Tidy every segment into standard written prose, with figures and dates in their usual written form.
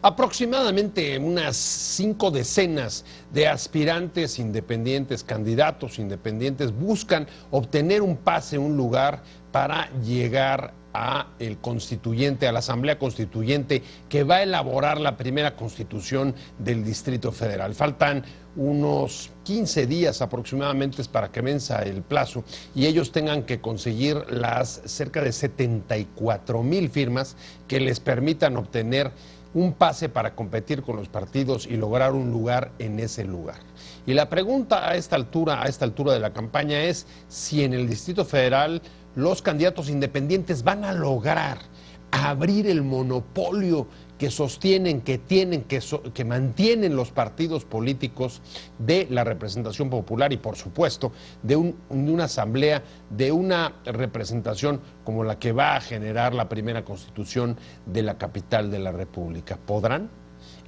Aproximadamente unas 5 decenas de aspirantes independientes, candidatos independientes, buscan obtener un pase, un lugar para llegar a el constituyente, a la Asamblea Constituyente que va a elaborar la primera constitución del Distrito Federal. Faltan unos 15 días aproximadamente para que venza el plazo y ellos tengan que conseguir las cerca de 74,000 firmas que les permitan obtener un pase para competir con los partidos y lograr un lugar en ese lugar. Y la pregunta a esta altura de la campaña es si en el Distrito Federal los candidatos independientes van a lograr abrir el monopolio que sostienen, que mantienen los partidos políticos de la representación popular y, por supuesto, de una asamblea, de una representación como la que va a generar la primera constitución de la capital de la República. ¿Podrán?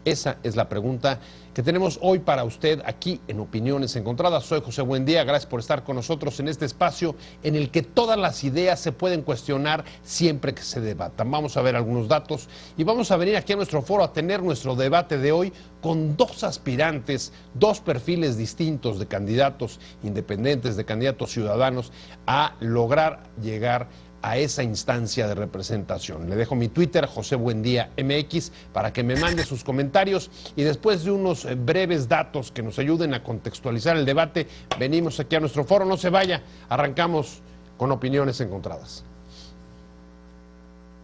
Esa es la pregunta que tenemos hoy para usted aquí en Opiniones Encontradas. Soy José Buendía, gracias por estar con nosotros en este espacio en el que todas las ideas se pueden cuestionar siempre que se debatan. Vamos a ver algunos datos y vamos a venir aquí a nuestro foro a tener nuestro debate de hoy con dos aspirantes, dos perfiles distintos de candidatos independientes, de candidatos ciudadanos, a lograr llegar a esa instancia de representación. Le dejo mi Twitter, José Buendía MX, para que me mande sus comentarios y después de unos breves datos que nos ayuden a contextualizar el debate, venimos aquí a nuestro foro. No se vaya, arrancamos con Opiniones Encontradas.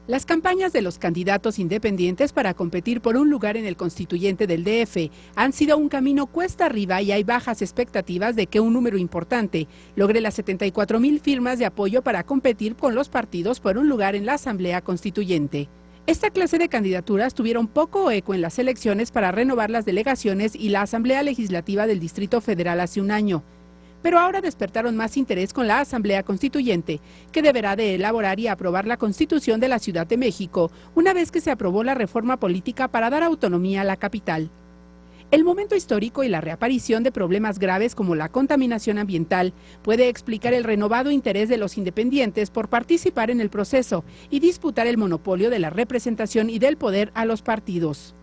Las campañas de los candidatos independientes para competir por un lugar en el constituyente del DF han sido un camino cuesta arriba y hay bajas expectativas de que un número importante logre las 74,000 firmas de apoyo para competir con los partidos por un lugar en la Asamblea Constituyente. Esta clase de candidaturas tuvieron poco eco en las elecciones para renovar las delegaciones y la Asamblea Legislativa del Distrito Federal hace un año. Pero ahora despertaron más interés con la Asamblea Constituyente, que deberá de elaborar y aprobar la Constitución de la Ciudad de México, una vez que se aprobó la reforma política para dar autonomía a la capital. El momento histórico y la reaparición de problemas graves como la contaminación ambiental puede explicar el renovado interés de los independientes por participar en el proceso y disputar el monopolio de la representación y del poder a los partidos.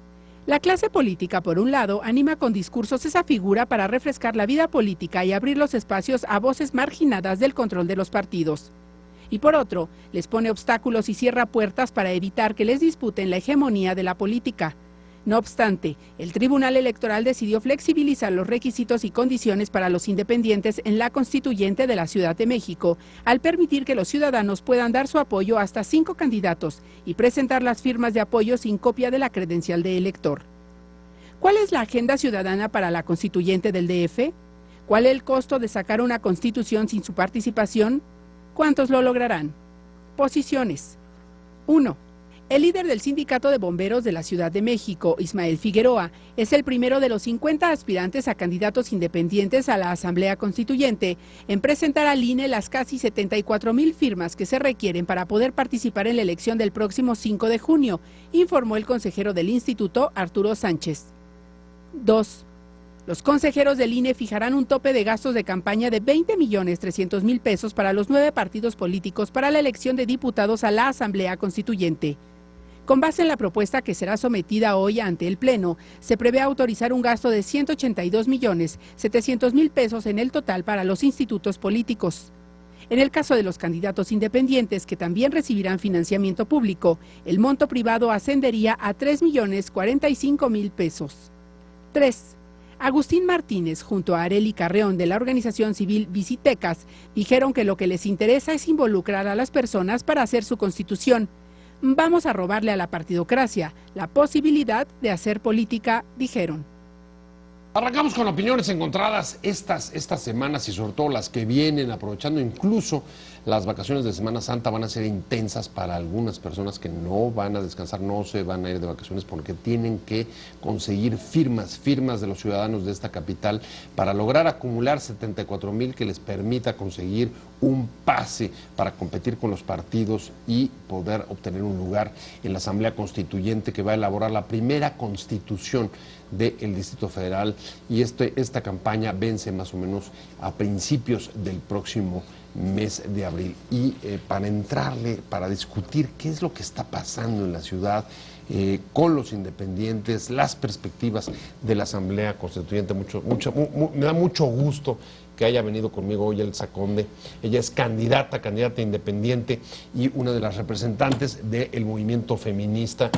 La clase política, por un lado, anima con discursos esa figura para refrescar la vida política y abrir los espacios a voces marginadas del control de los partidos. Y por otro, les pone obstáculos y cierra puertas para evitar que les disputen la hegemonía de la política. No obstante, el Tribunal Electoral decidió flexibilizar los requisitos y condiciones para los independientes en la Constituyente de la Ciudad de México, al permitir que los ciudadanos puedan dar su apoyo a hasta 5 candidatos y presentar las firmas de apoyo sin copia de la credencial de elector. ¿Cuál es la agenda ciudadana para la Constituyente del DF? ¿Cuál es el costo de sacar una constitución sin su participación? ¿Cuántos lo lograrán? Posiciones. 1. El líder del Sindicato de Bomberos de la Ciudad de México, Ismael Figueroa, es el primero de los 50 aspirantes a candidatos independientes a la Asamblea Constituyente en presentar al INE las casi 74,000 firmas que se requieren para poder participar en la elección del próximo 5 de junio, informó el consejero del instituto, Arturo Sánchez. 2. Los consejeros del INE fijarán un tope de gastos de campaña de 20,300,000 pesos para los 9 partidos políticos para la elección de diputados a la Asamblea Constituyente. Con base en la propuesta que será sometida hoy ante el Pleno, se prevé autorizar un gasto de 182,700,000 pesos en el total para los institutos políticos. En el caso de los candidatos independientes, que también recibirán financiamiento público, el monto privado ascendería a 3,045,000 pesos. 3. Agustín Martínez, junto a Arely Carreón de la organización civil Visitecas, dijeron que lo que les interesa es involucrar a las personas para hacer su constitución. Vamos a robarle a la partidocracia la posibilidad de hacer política, dijeron. Arrancamos con Opiniones Encontradas estas semanas y sobre todo las que vienen, aprovechando incluso las vacaciones de Semana Santa. Van a ser intensas para algunas personas que no van a descansar, no se van a ir de vacaciones porque tienen que conseguir firmas de los ciudadanos de esta capital para lograr acumular 74,000 que les permita conseguir un pase para competir con los partidos y poder obtener un lugar en la Asamblea Constituyente que va a elaborar la primera constitución del Distrito Federal, y esta campaña vence más o menos a principios del próximo mes de abril. Y para entrarle, para discutir qué es lo que está pasando en la ciudad, con los independientes, las perspectivas de la Asamblea Constituyente. Me da mucho gusto que haya venido conmigo hoy Elsa Conde. Ella es candidata independiente y una de las representantes del movimiento feminista,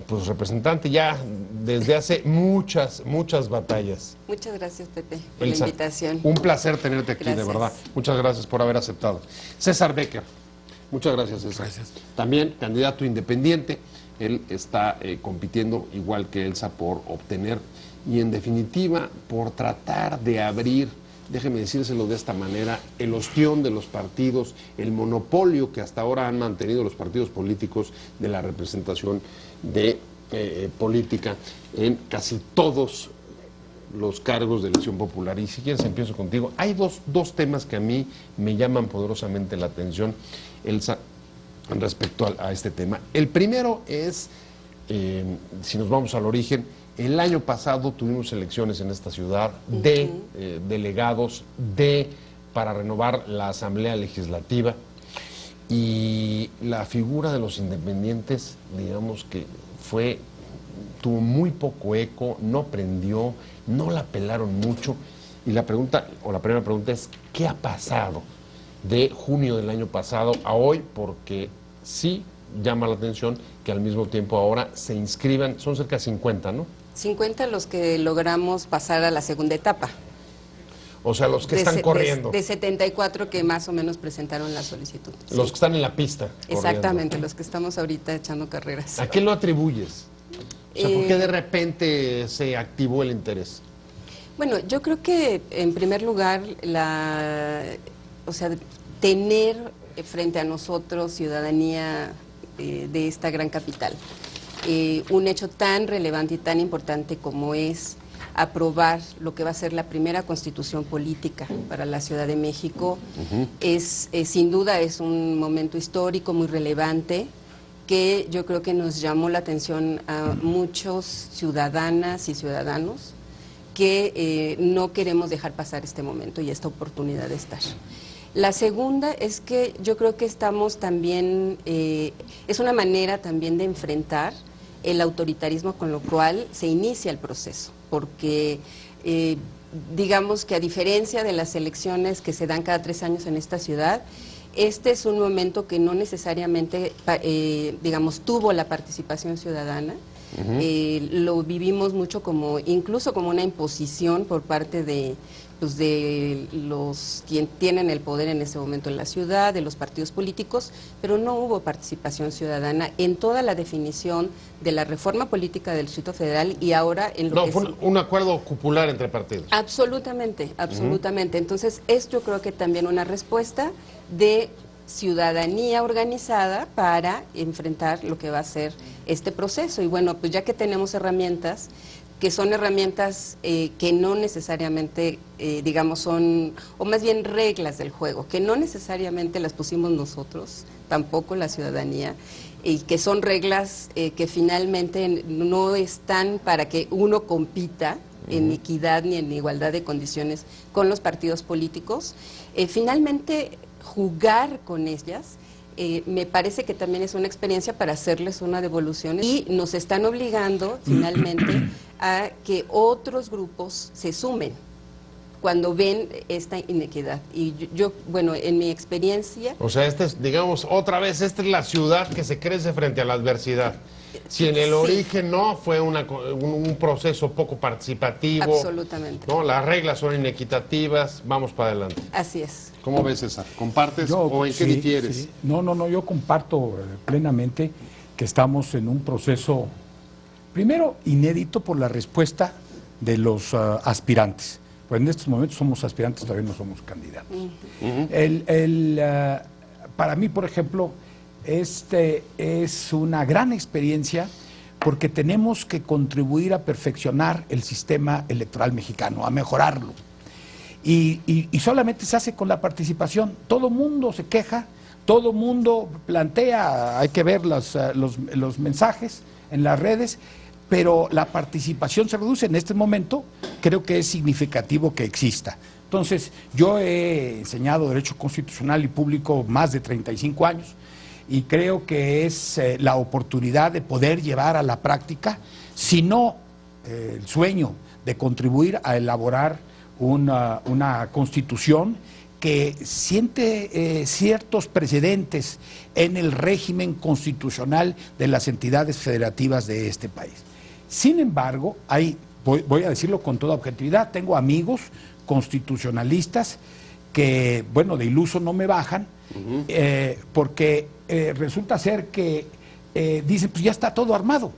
pues representante ya desde hace muchas batallas. Muchas gracias, Pepe, por Elsa, la invitación. un placer tenerte aquí, Gracias. de verdad. Muchas gracias por haber aceptado. César Becker, muchas gracias, César. Gracias. También candidato independiente. Él está compitiendo, igual que Elsa, por obtener y, en definitiva, por tratar de abrir, déjeme decírselo de esta manera, el ostión de los partidos, el monopolio que hasta ahora han mantenido los partidos políticos de la representación de política en casi todos los cargos de elección popular. Y si quieres empiezo contigo. Hay dos temas que a mí me llaman poderosamente la atención, Elsa, respecto a este tema. El primero es, si nos vamos al origen, el año pasado tuvimos elecciones en esta ciudad de delegados para renovar la Asamblea Legislativa, y la figura de los independientes, digamos que tuvo muy poco eco, no prendió, no la pelaron mucho, y la primera pregunta es, ¿qué ha pasado de junio del año pasado a hoy? Porque sí llama la atención que al mismo tiempo ahora se inscriban, son cerca de 50, ¿no? 50 los que logramos pasar a la segunda etapa. O sea, los que están corriendo. De 74 que más o menos presentaron la solicitud. Los Sí. que están en la pista. Exactamente, corriendo. los que estamos ahorita echando carreras. ¿A qué lo atribuyes? O sea, ¿por qué de repente se activó el interés? Bueno, yo creo que en primer lugar, tener frente a nosotros, ciudadanía de esta gran capital, un hecho tan relevante y tan importante como es aprobar lo que va a ser la primera constitución política para la Ciudad de México, sin duda es un momento histórico muy relevante que yo creo que nos llamó la atención a muchos ciudadanas y ciudadanos que no queremos dejar pasar este momento y esta oportunidad de estar. La segunda es que yo creo que estamos también, es una manera también de enfrentar el autoritarismo con lo cual se inicia el proceso, porque digamos que a diferencia de las elecciones que se dan cada 3 años en esta ciudad, este es un momento que no necesariamente, tuvo la participación ciudadana. Lo vivimos mucho incluso como una imposición por parte de los quien tienen el poder en ese momento en la ciudad, de los partidos políticos, pero no hubo participación ciudadana en toda la definición de la reforma política del Distrito Federal y ahora en lo que fue un acuerdo cupular entre partidos. Absolutamente. Entonces, esto yo creo que también una respuesta de ciudadanía organizada para enfrentar lo que va a ser este proceso. Y bueno, pues ya que tenemos herramientas, que son herramientas que no necesariamente, son, o más bien reglas del juego, que no necesariamente las pusimos nosotros, tampoco la ciudadanía, y que son reglas que finalmente no están para que uno compita en equidad ni en igualdad de condiciones con los partidos políticos. Finalmente, jugar con ellas me parece que también es una experiencia para hacerles una devolución y nos están obligando finalmente a que otros grupos se sumen cuando ven esta inequidad. Y yo, en mi experiencia... O sea, otra vez, esta es la ciudad que se crece frente a la adversidad. Si en el origen no, fue un proceso poco participativo. Absolutamente. ¿No? Las reglas son inequitativas, vamos para adelante. Así es. ¿Cómo ves, César? ¿Compartes o en qué difieres? Sí. No, yo comparto plenamente que estamos en un proceso, primero, inédito por la respuesta de los aspirantes. Pues en estos momentos somos aspirantes, todavía no somos candidatos. Para mí, por ejemplo, este es una gran experiencia porque tenemos que contribuir a perfeccionar el sistema electoral mexicano, a mejorarlo. Y solamente se hace con la participación. Todo mundo se queja, todo mundo plantea, hay que ver los mensajes en las redes, pero la participación se reduce. En este momento creo que es significativo que exista. Entonces, yo he enseñado Derecho Constitucional y Público más de 35 años y creo que es la oportunidad de poder llevar a la práctica, si no el sueño de contribuir a elaborar una constitución que siente ciertos precedentes en el régimen constitucional de las entidades federativas de este país. Sin embargo, voy a decirlo con toda objetividad, tengo amigos constitucionalistas que, bueno, de iluso no me bajan, porque resulta ser que dicen, pues ya está todo armado.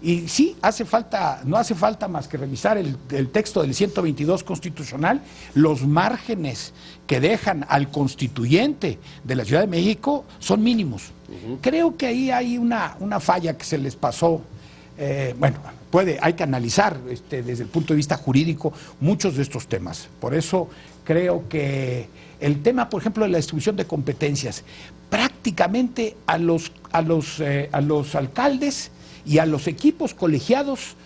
Y sí, no hace falta más que revisar el texto del 122 constitucional, los márgenes que dejan al constituyente de la Ciudad de México son mínimos. Creo que ahí hay una falla que se les pasó. Hay que analizar desde el punto de vista jurídico muchos de estos temas. Por eso creo que el tema, por ejemplo, de la distribución de competencias, prácticamente a los alcaldes y a los equipos colegiados,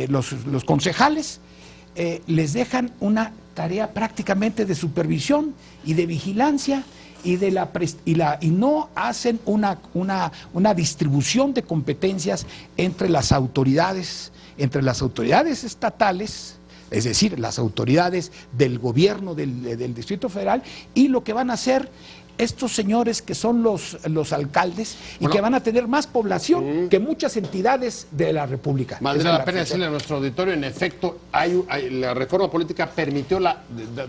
los concejales, les dejan una tarea prácticamente de supervisión y de vigilancia y no hacen una distribución de competencias entre las autoridades estatales, es decir, las autoridades del gobierno del Distrito Federal, y lo que van a hacer estos señores que son los alcaldes y que van a tener más población que muchas entidades de la República. Valdría la pena decirle a nuestro auditorio, en efecto, la reforma política permitió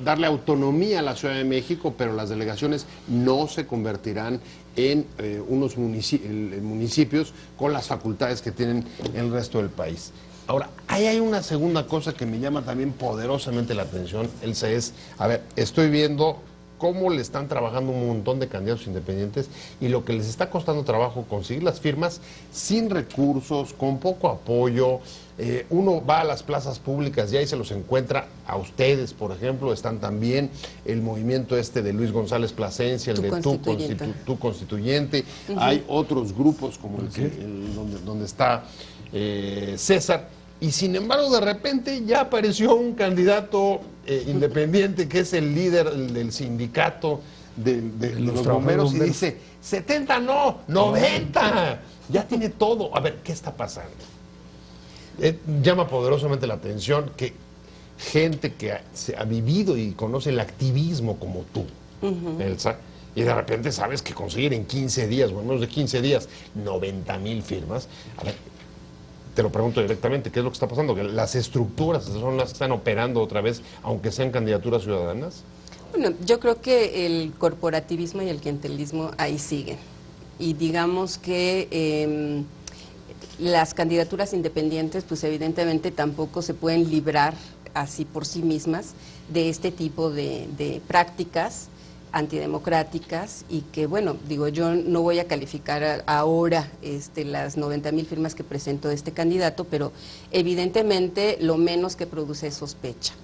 darle autonomía a la Ciudad de México, pero las delegaciones no se convertirán en unos municipios con las facultades que tienen el resto del país. Ahora, ahí hay una segunda cosa que me llama también poderosamente la atención, Elsa, estoy viendo cómo le están trabajando un montón de candidatos independientes y lo que les está costando trabajo conseguir las firmas sin recursos, con poco apoyo. Uno va a las plazas públicas y ahí se los encuentra a ustedes, por ejemplo, están también el movimiento de Luis González Plasencia, el de Tu Constituyente. Hay otros grupos como donde está César. Y sin embargo, de repente ya apareció un candidato independiente que es el líder del sindicato de los bomberos y dice, 70 no, 90. Ya tiene todo. A ver, ¿qué está pasando? Llama poderosamente la atención que gente que ha vivido y conoce el activismo como tú, Elsa, y de repente sabes que conseguir en 15 días, o en menos de 15 días, 90,000 firmas. A ver, te lo pregunto directamente, ¿qué es lo que está pasando? ¿Que las estructuras son las que están operando otra vez, aunque sean candidaturas ciudadanas? Bueno, yo creo que el corporativismo y el clientelismo ahí siguen. Y digamos que las candidaturas independientes, pues evidentemente tampoco se pueden librar así por sí mismas de este tipo de prácticas antidemocráticas y que, bueno, digo, yo no voy a calificar ahora las 90,000 firmas que presentó este candidato, pero evidentemente lo menos que produce es sospecha.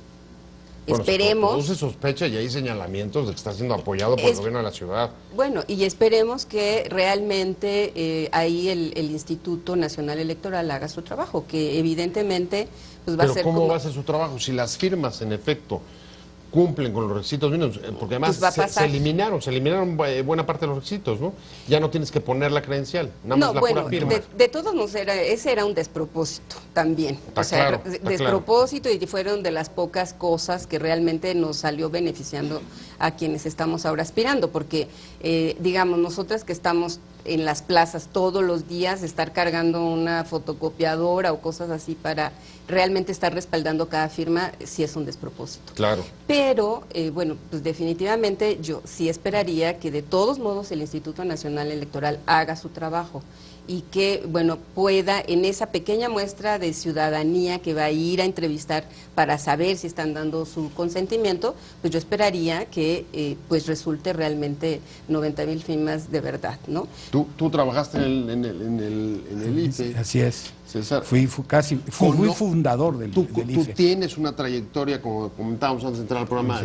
Bueno, Esperemos. Produce sospecha y hay señalamientos de que está siendo apoyado por el gobierno de la ciudad. Bueno, y esperemos que realmente ahí el Instituto Nacional Electoral haga su trabajo, que evidentemente pues va a ser. Pero ¿cómo va a hacer su trabajo? Si las firmas, en efecto, cumplen con los requisitos mínimos, porque además pues se eliminaron buena parte de los requisitos, ¿no? Ya no tienes que poner la credencial, nada más la pura firma. De todos modos, ese era un despropósito también. Despropósito, y fueron de las pocas cosas que realmente nos salió beneficiando a quienes estamos ahora aspirando, porque, digamos, nosotras que estamos en las plazas todos los días, estar cargando una fotocopiadora o cosas así para realmente estar respaldando cada firma, sí es un despropósito. Claro. Pero, bueno, pues definitivamente yo sí esperaría que de todos modos el Instituto Nacional Electoral haga su trabajo y que, bueno, pueda en esa pequeña muestra de ciudadanía que va a ir a entrevistar para saber si están dando su consentimiento, pues yo esperaría que pues resulte realmente 90,000 firmas de verdad, ¿no? Tú trabajaste en el IFE. Así es. César. Fui fundador del IFE. Tú tienes una trayectoria, como comentábamos antes de entrar al programa,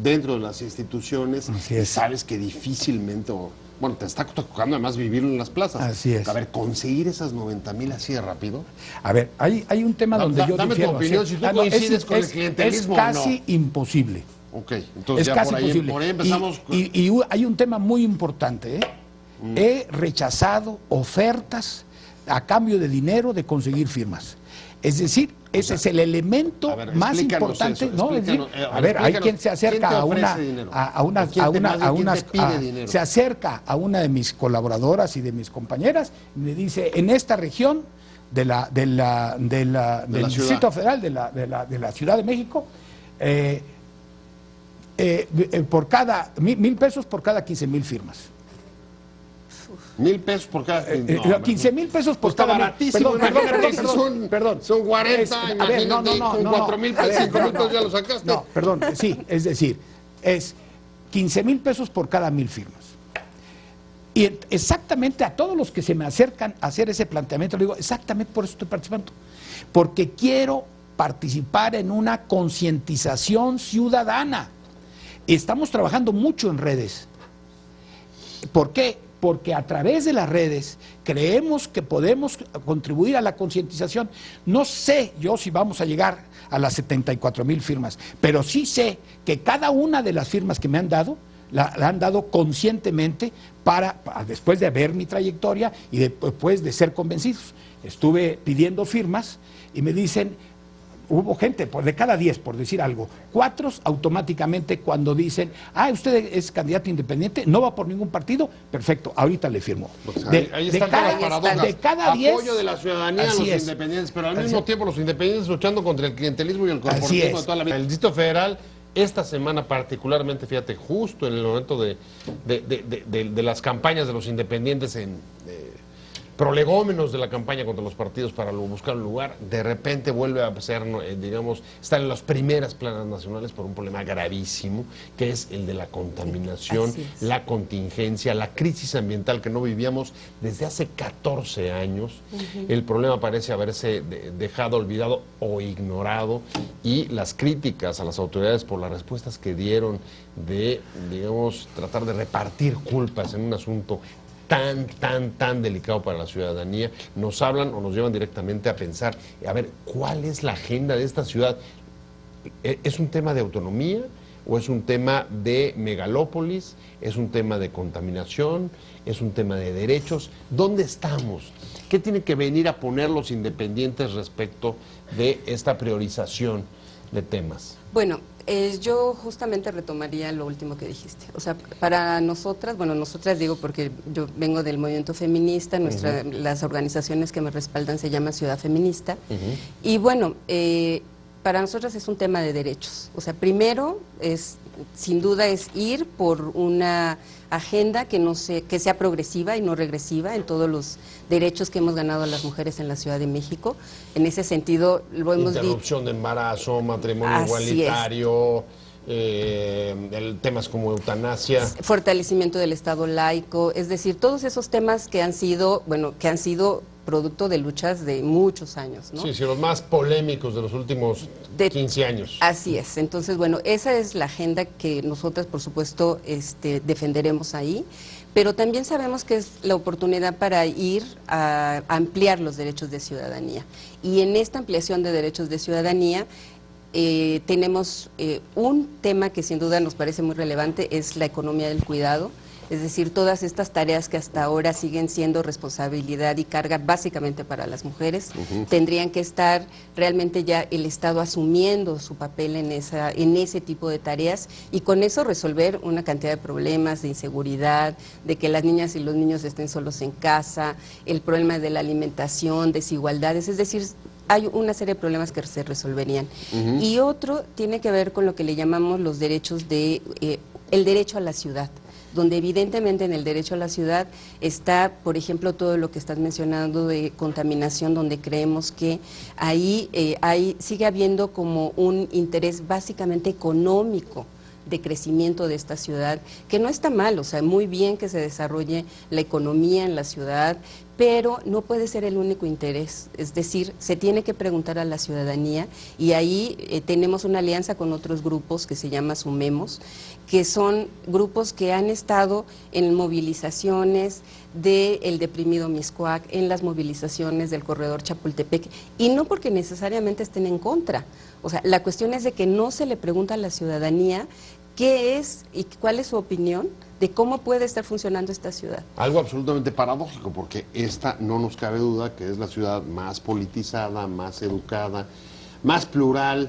dentro de las instituciones, y sabes que difícilmente, bueno, te está tocando además vivirlo en las plazas. Así es. A ver, conseguir esas 90,000 así de rápido. A ver, hay un tema donde yo dame difiero. tu opinión, si tú coincides con el clientelismo. Es casi imposible. Ok, entonces es ya casi por ahí imposible. empezamos. Y hay un tema muy importante, he rechazado ofertas a cambio de dinero de conseguir firmas. Es decir, ese es el elemento más importante. Eso, ¿no? Es decir, hay quien se acerca se acerca a una de mis colaboradoras y de mis compañeras y me dice, en esta región del Distrito Federal de la Ciudad de México, por cada 1,000 pesos por cada 15,000 firmas. 1,000 pesos por cada... 15,000 pesos por está cada... baratísimo. Perdón. Son 40, imagínate, con 4,000 pesos, 5,000 pesos ya lo sacaste. No, perdón, sí, es decir, es 15,000 pesos por cada 1,000 firmas. Y exactamente a todos los que se me acercan a hacer ese planteamiento, le digo, exactamente por eso estoy participando. Porque quiero participar en una concientización ciudadana. Estamos trabajando mucho en redes. ¿Por qué? Porque a través de las redes creemos que podemos contribuir a la concientización. No sé yo si vamos a llegar a las 74,000 firmas, pero sí sé que cada una de las firmas que me han dado, la han dado conscientemente para después de ver mi trayectoria y después de ser convencidos. Estuve pidiendo firmas y me dicen, hubo gente, de cada 10, por decir algo, 4 automáticamente cuando dicen, usted es candidato independiente, no va por ningún partido, perfecto, ahorita le firmo. Pues ahí están todas las paradojas. De cada 10, apoyo de la ciudadanía a los independientes, pero al mismo tiempo los independientes luchando contra el clientelismo y el corporativismo de toda la vida. El Distrito Federal, esta semana particularmente, fíjate, justo en el momento de las campañas de los independientes prolegómenos de la campaña contra los partidos para buscar un lugar, de repente vuelve a ser, digamos, estar en las primeras planas nacionales por un problema gravísimo, que es el de la contaminación, la contingencia, la crisis ambiental que no vivíamos desde hace 14 años. El problema parece haberse dejado olvidado o ignorado, y las críticas a las autoridades por las respuestas que dieron de, digamos, tratar de repartir culpas en un asunto tan delicado para la ciudadanía, nos hablan o nos llevan directamente a pensar, a ver, ¿cuál es la agenda de esta ciudad? ¿Es un tema de autonomía o es un tema de megalópolis? ¿Es un tema de contaminación? ¿Es un tema de derechos? ¿Dónde estamos? ¿Qué tienen que venir a poner los independientes respecto de esta priorización de temas? Bueno, yo justamente retomaría lo último que dijiste. O sea, para nosotras, bueno, nosotras digo porque yo vengo del movimiento feminista, las organizaciones que me respaldan se llaman Ciudad Feminista, y bueno, para nosotras es un tema de derechos. O sea, primero, sin duda es ir por una agenda que sea progresiva y no regresiva en todos los derechos que hemos ganado a las mujeres en la Ciudad de México. En ese sentido, lo hemos dicho. Interrupción de embarazo, matrimonio igualitario, temas como eutanasia. Fortalecimiento del Estado laico, es decir, todos esos temas que han sido, producto de luchas de muchos años, ¿no? Sí, los más polémicos de los últimos 15 años. Así es. Entonces, bueno, esa es la agenda que nosotras, por supuesto, defenderemos ahí, pero también sabemos que es la oportunidad para ir a ampliar los derechos de ciudadanía. Y en esta ampliación de derechos de ciudadanía, tenemos un tema que sin duda nos parece muy relevante, es la economía del cuidado. Es decir, todas estas tareas que hasta ahora siguen siendo responsabilidad y carga básicamente para las mujeres, tendrían que estar realmente ya el Estado asumiendo su papel en ese tipo de tareas, y con eso resolver una cantidad de problemas de inseguridad, de que las niñas y los niños estén solos en casa, el problema de la alimentación, desigualdades, es decir, hay una serie de problemas que se resolverían. Y otro tiene que ver con lo que le llamamos los derechos el derecho a la ciudad, donde evidentemente en el derecho a la ciudad está, por ejemplo, todo lo que estás mencionando de contaminación, donde creemos que ahí sigue habiendo como un interés básicamente económico de crecimiento de esta ciudad, que no está mal, o sea, muy bien que se desarrolle la economía en la ciudad, pero no puede ser el único interés. Es decir, se tiene que preguntar a la ciudadanía, y ahí tenemos una alianza con otros grupos que se llama Sumemos, que son grupos que han estado en movilizaciones del deprimido Mixcoac, en las movilizaciones del corredor Chapultepec, y no porque necesariamente estén en contra. O sea, la cuestión es de que no se le pregunta a la ciudadanía qué es y cuál es su opinión de cómo puede estar funcionando esta ciudad. Algo absolutamente paradójico, porque esta no nos cabe duda que es la ciudad más politizada, más educada, más plural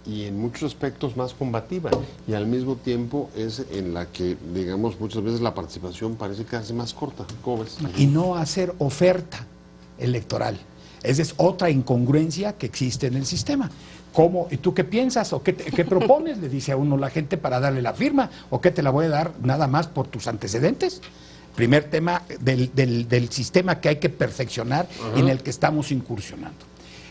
y en muchos aspectos más combativa, y al mismo tiempo es en la que, digamos, muchas veces la participación parece quedarse más corta. ¿Cómo ves? Y no hacer oferta electoral. Esa es otra incongruencia que existe en el sistema. ¿Cómo? ¿Y tú qué piensas? ¿O qué propones? Le dice a uno la gente para darle la firma. ¿O qué te la voy a dar nada más por tus antecedentes? Primer tema del sistema que hay que perfeccionar y en el que estamos incursionando.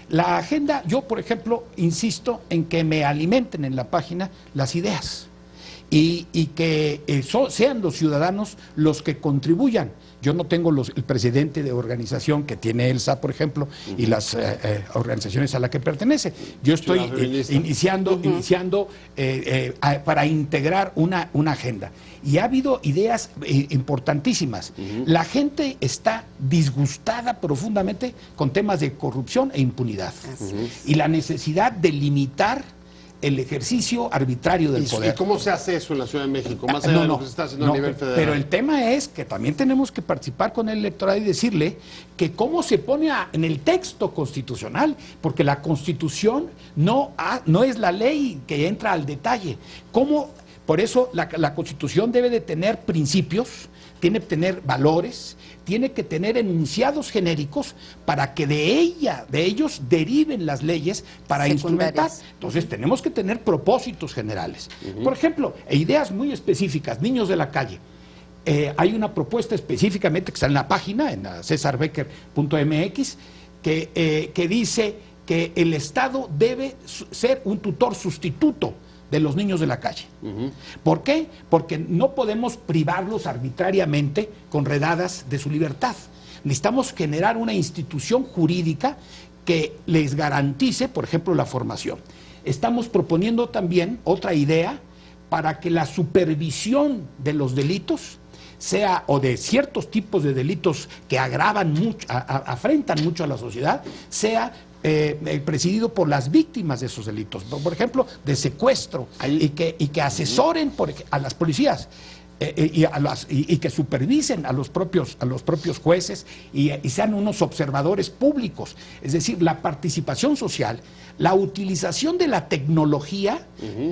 La agenda, yo por ejemplo, insisto en que me alimenten en la página las ideas y que sean los ciudadanos los que contribuyan. Yo no tengo el presidente de organización que tiene ELSA, por ejemplo, y las organizaciones a las que pertenece. Yo estoy iniciando para integrar una agenda. Y ha habido ideas importantísimas. La gente está disgustada profundamente con temas de corrupción e impunidad. Y la necesidad de limitar el ejercicio arbitrario del poder. ¿Y cómo se hace eso en la Ciudad de México? Más allá de lo que se está haciendo a nivel federal. Pero el tema es que también tenemos que participar con el electorado y decirle que cómo se pone en el texto constitucional, porque la Constitución no es la ley que entra al detalle. Por eso la Constitución debe de tener principios, tiene que tener valores, tiene que tener enunciados genéricos para que de ellos deriven las leyes para instrumentar. Entonces tenemos que tener propósitos generales. Por ejemplo, ideas muy específicas, niños de la calle. Hay una propuesta específicamente que está en la página, en cesarbecker.mx, que dice que el Estado debe ser un tutor sustituto de los niños de la calle. ¿Por qué? Porque no podemos privarlos arbitrariamente con redadas de su libertad. Necesitamos generar una institución jurídica que les garantice, por ejemplo, la formación. Estamos proponiendo también otra idea para que la supervisión de los delitos sea, o de ciertos tipos de delitos que agravan mucho, afrentan mucho a la sociedad, sea presidido por las víctimas de esos delitos, por ejemplo, de secuestro, y que asesoren a las policías y que supervisen a los propios jueces y sean unos observadores públicos. Es decir, la participación social, la utilización de la tecnología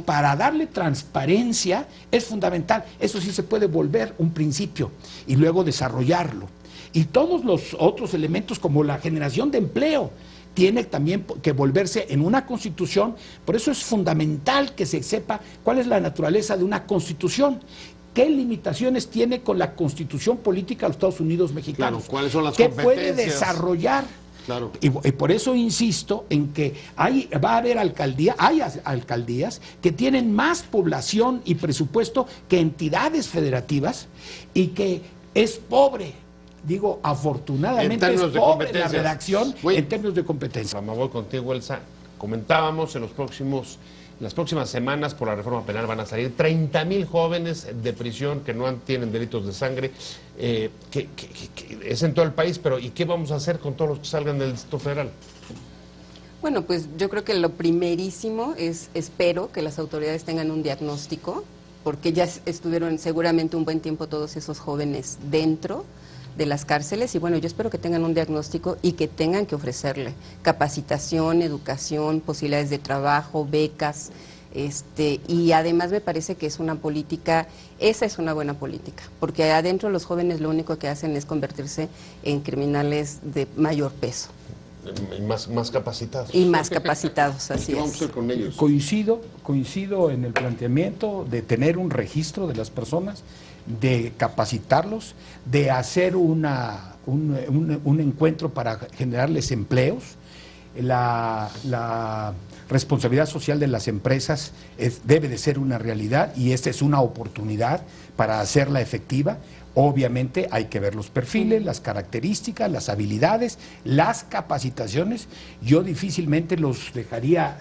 para darle transparencia es fundamental. Eso sí se puede volver un principio y luego desarrollarlo. Y todos los otros elementos como la generación de empleo tiene también que volverse en una constitución. Por eso es fundamental que se sepa cuál es la naturaleza de una constitución, qué limitaciones tiene con la constitución política de los Estados Unidos mexicanos, claro, cuáles son las qué competencias puede desarrollar. Claro. Y por eso insisto en que hay alcaldías que tienen más población y presupuesto que entidades federativas y que es pobre. Digo, afortunadamente es pobre la redacción en términos de competencia. Me voy contigo, Elsa. Comentábamos en las próximas semanas por la reforma penal van a salir 30,000 jóvenes de prisión que no tienen delitos de sangre, que es en todo el país, pero ¿y qué vamos a hacer con todos los que salgan del Distrito Federal? Bueno, pues yo creo que lo primerísimo es, espero que las autoridades tengan un diagnóstico, porque ya estuvieron seguramente un buen tiempo todos esos jóvenes dentro de las cárceles, y bueno, yo espero que tengan un diagnóstico y que tengan que ofrecerle capacitación, educación, posibilidades de trabajo, becas, y además me parece que es una política, esa es una buena política, porque adentro los jóvenes lo único que hacen es convertirse en criminales de mayor peso. Y más capacitados. Y más capacitados, así es. ¿Qué vamos a hacer con ellos? Coincido en el planteamiento de tener un registro de las personas, de capacitarlos, de hacer un encuentro para generarles empleos. La responsabilidad social de las empresas debe de ser una realidad y esta es una oportunidad para hacerla efectiva. Obviamente hay que ver los perfiles, las características, las habilidades, las capacitaciones. Yo difícilmente los dejaría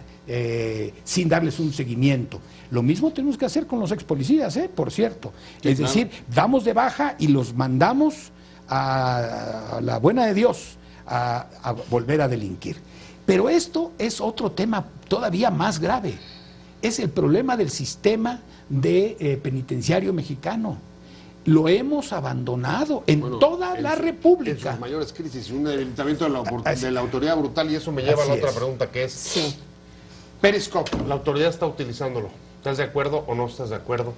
sin darles un seguimiento. Lo mismo tenemos que hacer con los ex policías, por cierto. Sí, es decir, damos de baja y los mandamos a la buena de Dios a volver a delinquir. Pero esto es otro tema todavía más grave. es el problema del sistema de penitenciario mexicano. Lo hemos abandonado en toda la República. En sus mayores crisis, un debilitamiento de la autoridad brutal, y eso me lleva a la otra pregunta, que es... Sí. Periscope, la autoridad está utilizándolo. ¿Estás de acuerdo o no estás de acuerdo?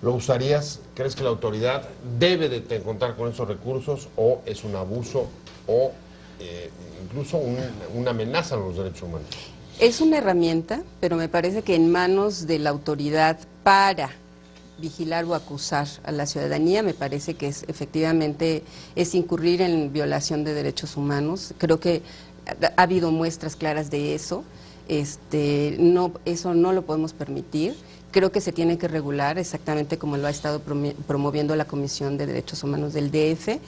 ¿Lo usarías? ¿Crees que la autoridad debe de contar con esos recursos, o es un abuso, o incluso una amenaza a los derechos humanos? Es una herramienta, pero me parece que en manos de la autoridad para vigilar o acusar a la ciudadanía, me parece que efectivamente es incurrir en violación de derechos humanos. Creo que ha habido muestras claras de eso. No, eso no lo podemos permitir. Creo que se tiene que regular exactamente como lo ha estado promoviendo la Comisión de Derechos Humanos del DF,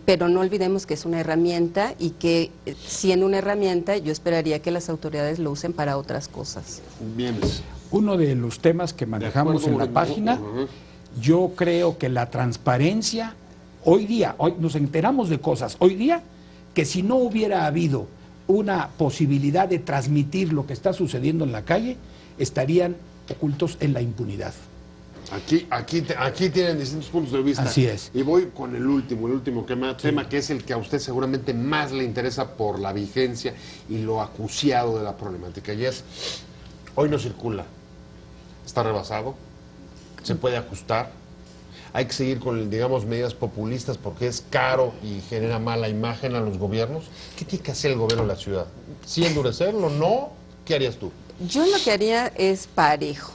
pero no olvidemos que es una herramienta, y que siendo una herramienta yo esperaría que las autoridades lo usen para otras cosas. Bien. Uno de los temas que manejamos en la página, yo creo que la transparencia, hoy nos enteramos de cosas, hoy día, que si no hubiera habido una posibilidad de transmitir lo que está sucediendo en la calle, estarían ocultos en la impunidad. Aquí tienen distintos puntos de vista. Así es. Y voy con el último tema, que es el que a usted seguramente más le interesa por la vigencia y lo acuciado de la problemática. Y es, hoy no circula. Está rebasado, se puede ajustar, hay que seguir con, digamos, medidas populistas porque es caro y genera mala imagen a los gobiernos. ¿Qué tiene que hacer el gobierno de la ciudad? ¿Sí endurecerlo? ¿No? ¿Qué harías tú? Yo lo que haría es parejo.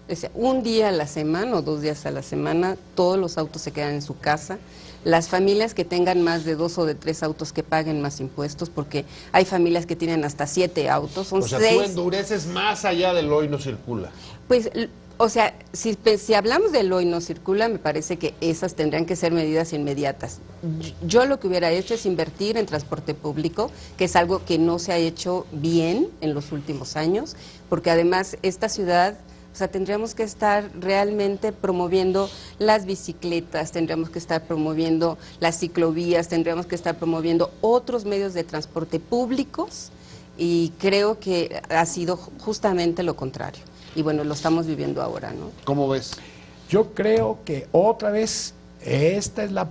O sea, un día a la semana o 2 días a la semana, todos los autos se quedan en su casa. Las familias que tengan más de 2 o de 3 autos, que paguen más impuestos, porque hay familias que tienen hasta 7 autos, son 6. O sea, tú endureces más allá del hoy no circula. Pues, o sea, si hablamos del hoy no circula, me parece que esas tendrían que ser medidas inmediatas. Yo lo que hubiera hecho es invertir en transporte público, que es algo que no se ha hecho bien en los últimos años, porque además esta ciudad... O sea, tendríamos que estar realmente promoviendo las bicicletas, tendríamos que estar promoviendo las ciclovías, tendríamos que estar promoviendo otros medios de transporte públicos, y creo que ha sido justamente lo contrario. Y bueno, lo estamos viviendo ahora, ¿no? ¿Cómo ves? Yo creo que otra vez esta es la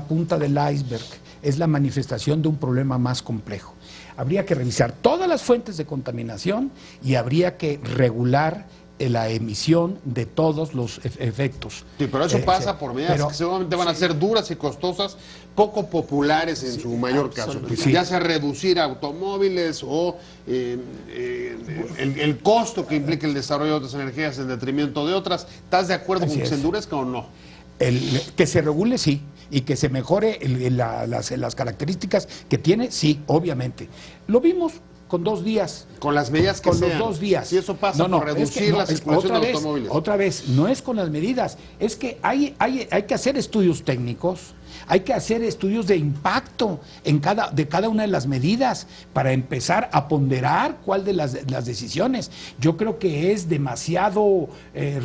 punta del iceberg, es la manifestación de un problema más complejo. Habría que revisar todas las fuentes de contaminación y habría que regular la emisión de todos los efectos. Sí, pero eso pasa por medidas que seguramente van a ser duras y costosas, poco populares en su mayor caso. Ya sea reducir automóviles o el costo que implica el desarrollo de otras energías en detrimento de otras. ¿Estás de acuerdo con que se endurezca o no? Que se regule, sí, y que se mejore las características que tiene, sí, obviamente. Lo vimos con 2 días. Con las medidas que con sean. Los 2 días. Si eso pasa por reducir la circulación de automóviles. Otra vez, no es con las medidas, es que hay que hacer estudios técnicos, hay que hacer estudios de impacto de cada una de las medidas para empezar a ponderar cuál de las decisiones. Yo creo que es demasiado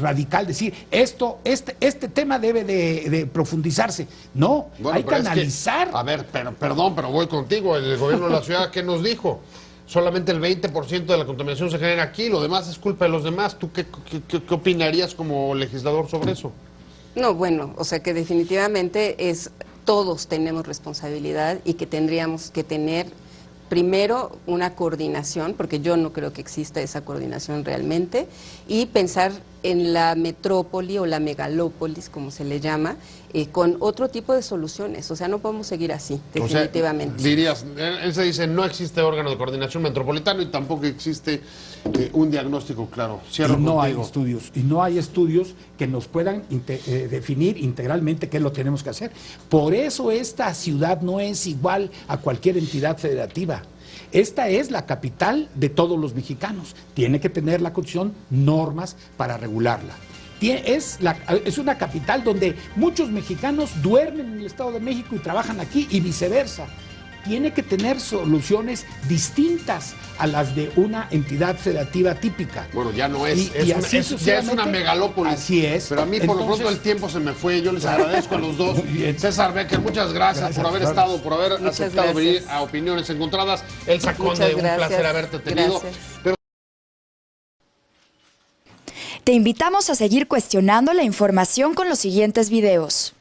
radical decir, este tema debe de profundizarse. No, bueno, hay que analizar. A ver, perdón, pero voy contigo. El gobierno de la ciudad, ¿qué nos dijo? Solamente el 20% de la contaminación se genera aquí, lo demás es culpa de los demás. ¿Tú qué opinarías como legislador sobre eso? No, bueno, o sea que definitivamente todos tenemos responsabilidad, y que tendríamos que tener primero una coordinación, porque yo no creo que exista esa coordinación realmente, y pensar en la metrópoli o la megalópolis, como se le llama, con otro tipo de soluciones. O sea, no podemos seguir así, definitivamente. O sea, dirías, él se dice, no existe órgano de coordinación metropolitano y tampoco existe un diagnóstico claro. Y no hay estudios que nos puedan definir integralmente qué es lo que tenemos que hacer. Por eso esta ciudad no es igual a cualquier entidad federativa. Esta es la capital de todos los mexicanos. Tiene que tener la Constitución normas para regularla. Es una capital donde muchos mexicanos duermen en el Estado de México y trabajan aquí, y viceversa. Tiene que tener soluciones distintas a las de una entidad federativa típica. Bueno, ya no es, ya es una megalópolis. Así es. Pero a mí por lo pronto el tiempo se me fue. Yo les agradezco a los dos. César Becker, muchas gracias por haber estado, por haber aceptado venir a Opiniones Encontradas. Elsa Conde, un placer haberte tenido. Gracias. Pero Te invitamos a seguir cuestionando la información con los siguientes videos.